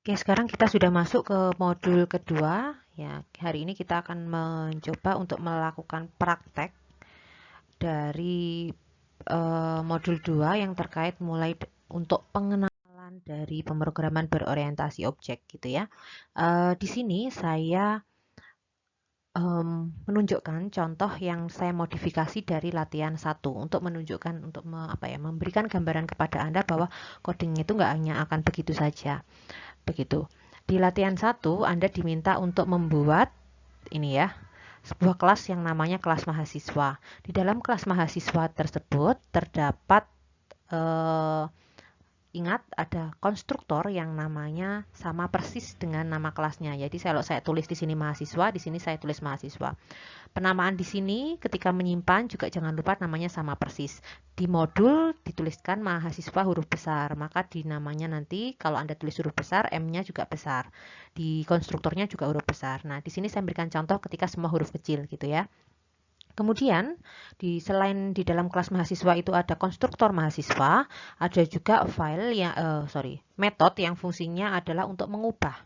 Oke, sekarang kita sudah masuk ke modul kedua. Ya, hari ini kita akan mencoba untuk melakukan praktek dari modul 2 yang terkait mulai untuk pengenalan dari pemrograman berorientasi objek gitu ya. Di sini saya menunjukkan contoh yang saya modifikasi dari latihan 1 untuk menunjukkan untuk memberikan gambaran kepada Anda bahwa coding itu nggak hanya akan begitu saja. Begitu. Di latihan 1, Anda diminta untuk membuat ini ya, sebuah kelas yang namanya kelas mahasiswa. Di dalam kelas mahasiswa tersebut terdapat eh, ingat ada konstruktor yang namanya sama persis dengan nama kelasnya. Jadi kalau saya tulis di sini mahasiswa, di sini saya tulis mahasiswa. Penamaan di sini ketika menyimpan juga jangan lupa namanya sama persis. Di modul dituliskan mahasiswa huruf besar, maka di namanya nanti kalau Anda tulis huruf besar, M-nya juga besar. Di konstruktornya juga huruf besar. Nah, di sini saya berikan contoh ketika semua huruf kecil gitu ya. Kemudian, selain di dalam kelas mahasiswa itu ada konstruktor mahasiswa, ada juga metode yang fungsinya adalah untuk mengubah.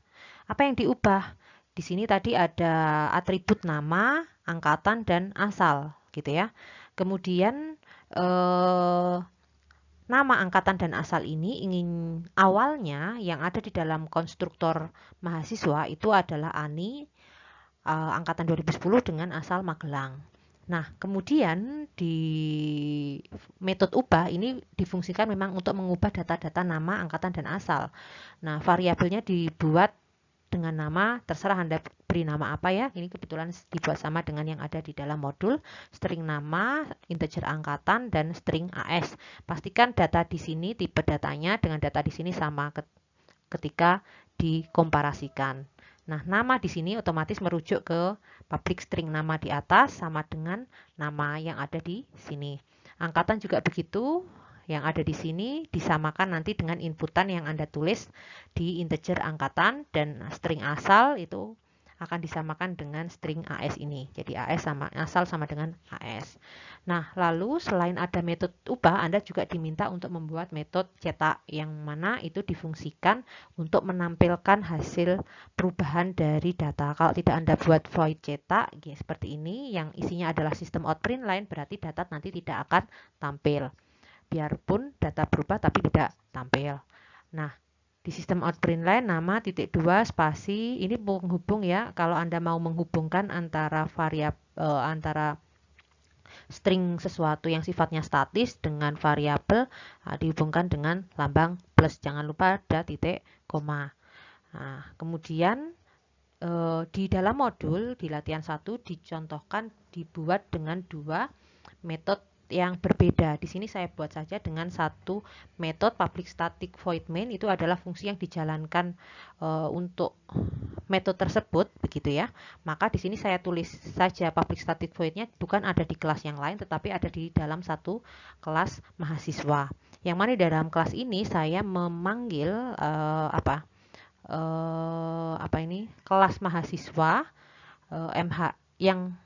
Apa yang diubah? Di sini tadi ada atribut nama, angkatan, dan asal, gitu ya. Kemudian eh, nama, angkatan, dan asal ini awalnya yang ada di dalam konstruktor mahasiswa itu adalah Ani, angkatan 2010 dengan asal Magelang. Nah, kemudian di metode ubah ini difungsikan memang untuk mengubah data-data nama, angkatan, dan asal. Nah, variabelnya dibuat dengan nama, terserah Anda beri nama apa ya. Ini kebetulan dibuat sama dengan yang ada di dalam modul, string nama, integer angkatan, dan string AS. Pastikan data di sini, tipe datanya dengan data di sini sama ketika dikomparasikan. Nah, nama di sini otomatis merujuk ke public string nama di atas sama dengan nama yang ada di sini. Angkatan juga begitu, yang ada di sini disamakan nanti dengan inputan yang Anda tulis di integer angkatan, dan string asal itu akan disamakan dengan string AS ini. Jadi asal sama dengan AS. Nah, lalu selain ada metode ubah, Anda juga diminta untuk membuat metode cetak yang mana itu difungsikan untuk menampilkan hasil perubahan dari data. Kalau tidak Anda buat void cetak ya, seperti ini yang isinya adalah sistem out print line, berarti data nanti tidak akan tampil. Biarpun data berubah tapi tidak tampil. Nah, di sistem out print line nama titik 2 spasi ini penghubung ya. Kalau Anda mau menghubungkan antara antara string sesuatu yang sifatnya statis dengan variabel, dihubungkan dengan lambang plus. Jangan lupa ada titik koma. Nah, kemudian di dalam modul di latihan 1 dicontohkan dibuat dengan dua metode yang berbeda. Di sini saya buat saja dengan satu metode public static void main, itu adalah fungsi yang dijalankan untuk metode tersebut begitu ya. Maka di sini saya tulis saja public static void-nya bukan ada di kelas yang lain tetapi ada di dalam satu kelas mahasiswa. Yang mana di dalam kelas ini saya memanggil kelas mahasiswa MH yang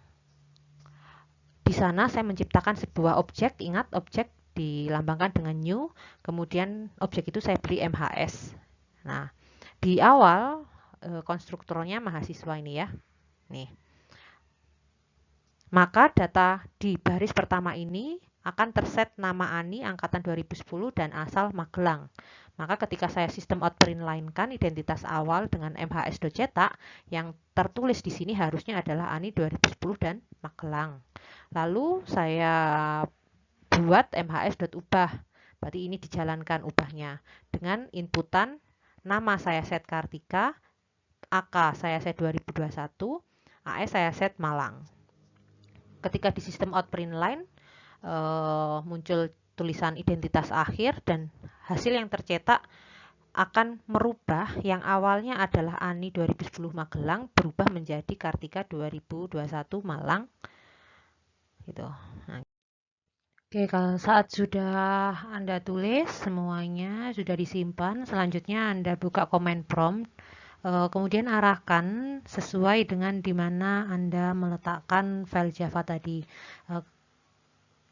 di sana saya menciptakan sebuah objek. Ingat, objek dilambangkan dengan new, kemudian objek itu saya beri MHS. Nah, di awal konstruktornya mahasiswa ini ya. Nih. Maka data di baris pertama ini akan terset nama Ani angkatan 2010 dan asal Magelang. Maka ketika saya sistem out print line-kan identitas awal dengan mhs.cetak, yang tertulis di sini harusnya adalah Ani 2010 dan Magelang. Lalu saya buat mhs.ubah. Berarti ini dijalankan ubahnya dengan inputan nama saya set Kartika, AK saya set 2021, AS saya set Malang. Ketika di sistem out print line muncul tulisan identitas akhir dan hasil yang tercetak akan merubah yang awalnya adalah Ani 2010 Magelang berubah menjadi Kartika 2021 Malang gitu. Nah, oke, kalau saat sudah Anda tulis semuanya sudah disimpan, selanjutnya Anda buka command prompt, kemudian arahkan sesuai dengan di mana Anda meletakkan file Java tadi.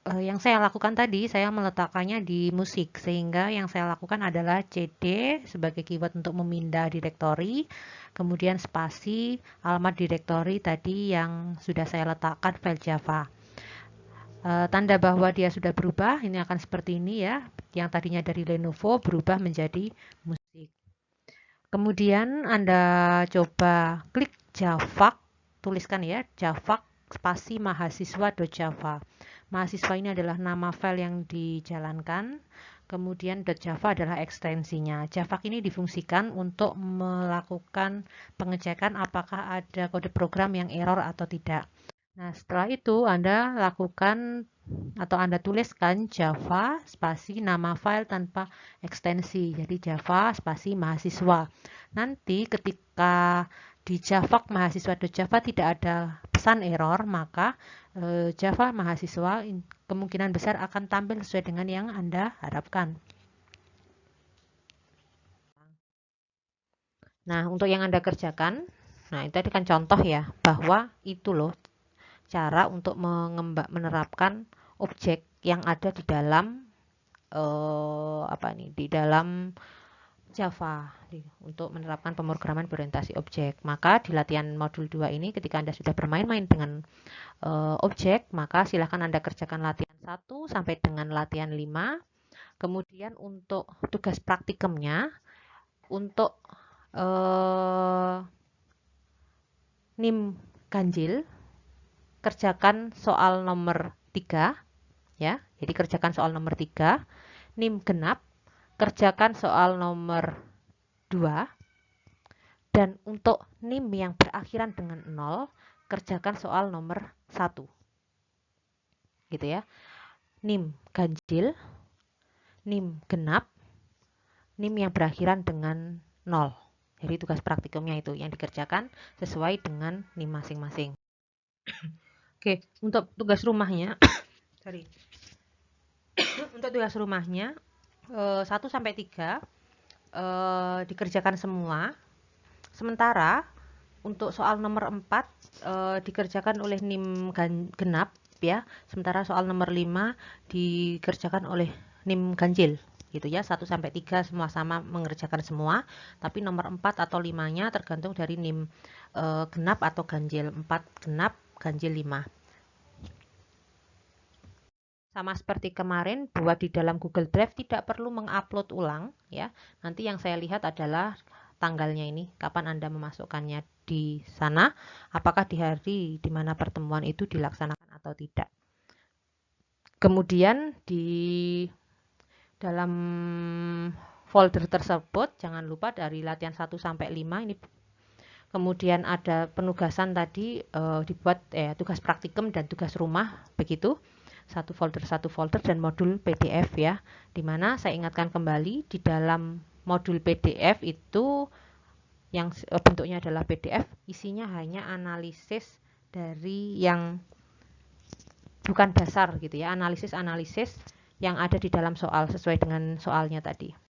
yang saya lakukan tadi, saya meletakkannya di musik, sehingga yang saya lakukan adalah CD sebagai keyword untuk memindah direktori, kemudian spasi, alamat direktori tadi yang sudah saya letakkan file Java. Tanda bahwa dia sudah berubah, ini akan seperti ini ya, yang tadinya dari Lenovo berubah menjadi musik. Kemudian Anda coba klik Java, tuliskan ya, Java spasi mahasiswa.java. Mahasiswa ini adalah nama file yang dijalankan, kemudian .java adalah ekstensinya. Java ini difungsikan untuk melakukan pengecekan apakah ada kode program yang error atau tidak. Nah, setelah itu Anda lakukan atau Anda tuliskan Java spasi nama file tanpa ekstensi. Jadi Java spasi mahasiswa. Nanti ketika di Java mahasiswa.java tidak ada pesan error, maka Java mahasiswa kemungkinan besar akan tampil sesuai dengan yang Anda harapkan. Nah, untuk yang Anda kerjakan, nah itu tadi kan contoh ya, bahwa itu loh cara untuk menerapkan objek yang ada di dalam di dalam Java untuk menerapkan pemrograman berorientasi objek. Maka di latihan modul 2 ini ketika Anda sudah bermain-main dengan objek, maka silahkan Anda kerjakan latihan 1 sampai dengan latihan 5. Kemudian untuk tugas praktikumnya, untuk NIM ganjil, kerjakan soal nomor 3 ya. Jadi kerjakan soal nomor 3. NIM genap, kerjakan soal nomor 2. Dan untuk NIM yang berakhiran dengan 0, kerjakan soal nomor 1. Gitu ya. NIM ganjil, NIM genap, NIM yang berakhiran dengan 0. Jadi tugas praktikumnya itu yang dikerjakan sesuai dengan NIM masing-masing. Oke, untuk tugas rumahnya, sorry. Untuk tugas rumahnya 1 sampai 3 dikerjakan semua. Sementara untuk soal nomor 4 dikerjakan oleh NIM genap ya. Sementara soal nomor 5 dikerjakan oleh NIM ganjil gitu ya. 1 sampai 3 sama-sama mengerjakan semua, tapi nomor 4 atau 5-nya tergantung dari NIM genap atau ganjil. 4 genap, ganjil 5. Sama seperti kemarin, bahwa di dalam Google Drive tidak perlu mengupload ulang ya. Nanti yang saya lihat adalah tanggalnya ini, kapan Anda memasukkannya di sana, apakah di hari di mana pertemuan itu dilaksanakan atau tidak. Kemudian di dalam folder tersebut jangan lupa dari latihan 1 sampai 5 ini. Kemudian ada penugasan tadi dibuat tugas praktikum dan tugas rumah begitu. Satu folder dan modul PDF ya. Dimana saya ingatkan kembali di dalam modul PDF itu yang bentuknya adalah PDF, isinya hanya analisis dari yang bukan dasar gitu ya, analisis yang ada di dalam soal sesuai dengan soalnya tadi.